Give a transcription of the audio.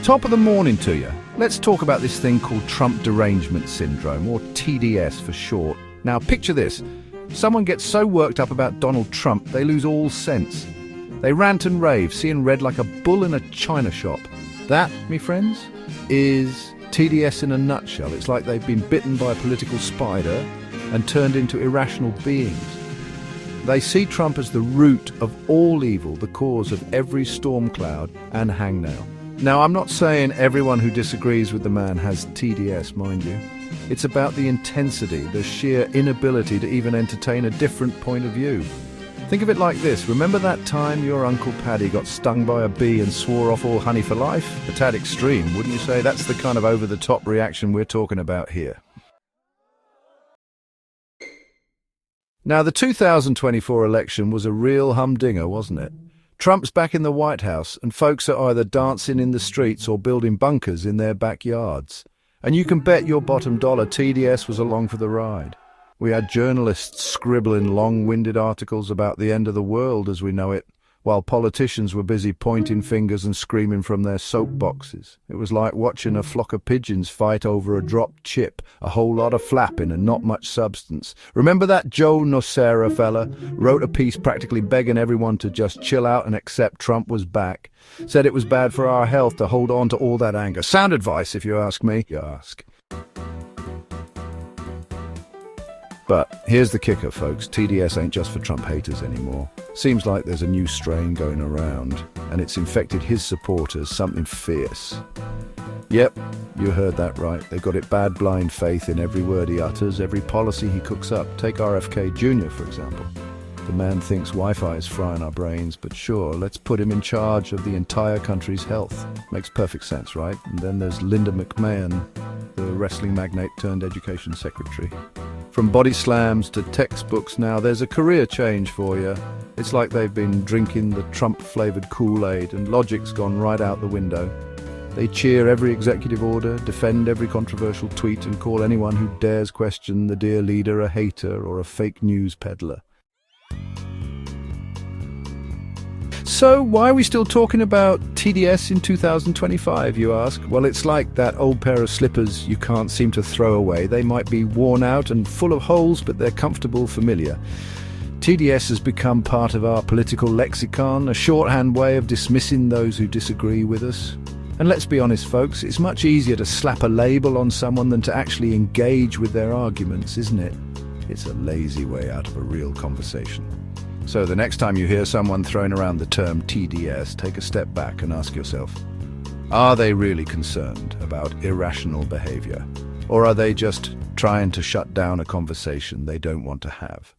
Top of the morning to you. Let's talk about this thing called Trump Derangement Syndrome, or TDS for short. Now picture this. Someone gets so worked up about Donald Trump, they lose all sense. They rant and rave, seeing red like a bull in a china shop. That, me friends, is TDS in a nutshell. It's like they've been bitten by a political spider and turned into irrational beings. They see Trump as the root of all evil, the cause of every storm cloud and hangnail. Now, I'm not saying everyone who disagrees with the man has TDS, mind you. It's about the intensity, the sheer inability to even entertain a different point of view. Think of it like this. Remember that time your Uncle Paddy got stung by a bee and swore off all honey for life? A tad extreme, wouldn't you say? That's the kind of over-the-top reaction we're talking about here. Now, the 2024 election was a real humdinger, wasn't it? Trump's back in the White House, and folks are either dancing in the streets or building bunkers in their backyards. And you can bet your bottom dollar TDS was along for the ride. We had journalists scribbling long-winded articles about the end of the world as we know it, while politicians were busy pointing fingers and screaming from their soapboxes. It was like watching a flock of pigeons fight over a dropped chip, a whole lot of flapping and not much substance. Remember that Joe Nocera fella? Wrote a piece practically begging everyone to just chill out and accept Trump was back. Said it was bad for our health to hold on to all that anger. Sound advice, if you ask me. You ask. But here's the kicker, folks. TDS ain't just for Trump haters anymore. Seems like there's a new strain going around, and it's infected his supporters, something fierce. Yep, you heard that right. They've got it bad blind faith in every word he utters, every policy he cooks up. Take RFK Jr., for example. The man thinks Wi-Fi is frying our brains, but sure, let's put him in charge of the entire country's health. Makes perfect sense, right? And then there's Linda McMahon, the wrestling magnate turned education secretary. From body slams to textbooks now, there's a career change for you. It's like they've been drinking the Trump-flavored Kool-Aid and logic's gone right out the window. They cheer every executive order, defend every controversial tweet, and call anyone who dares question the dear leader a hater or a fake news peddler. So why are we still talking about TDS in 2025, you ask? Well, it's like that old pair of slippers you can't seem to throw away. They might be worn out and full of holes, but they're comfortable, familiar. TDS has become part of our political lexicon, a shorthand way of dismissing those who disagree with us. And let's be honest, folks, it's much easier to slap a label on someone than to actually engage with their arguments, isn't it? It's a lazy way out of a real conversation. So the next time you hear someone throwing around the term TDS, take a step back and ask yourself, are they really concerned about irrational behavior? Or are they just trying to shut down a conversation they don't want to have?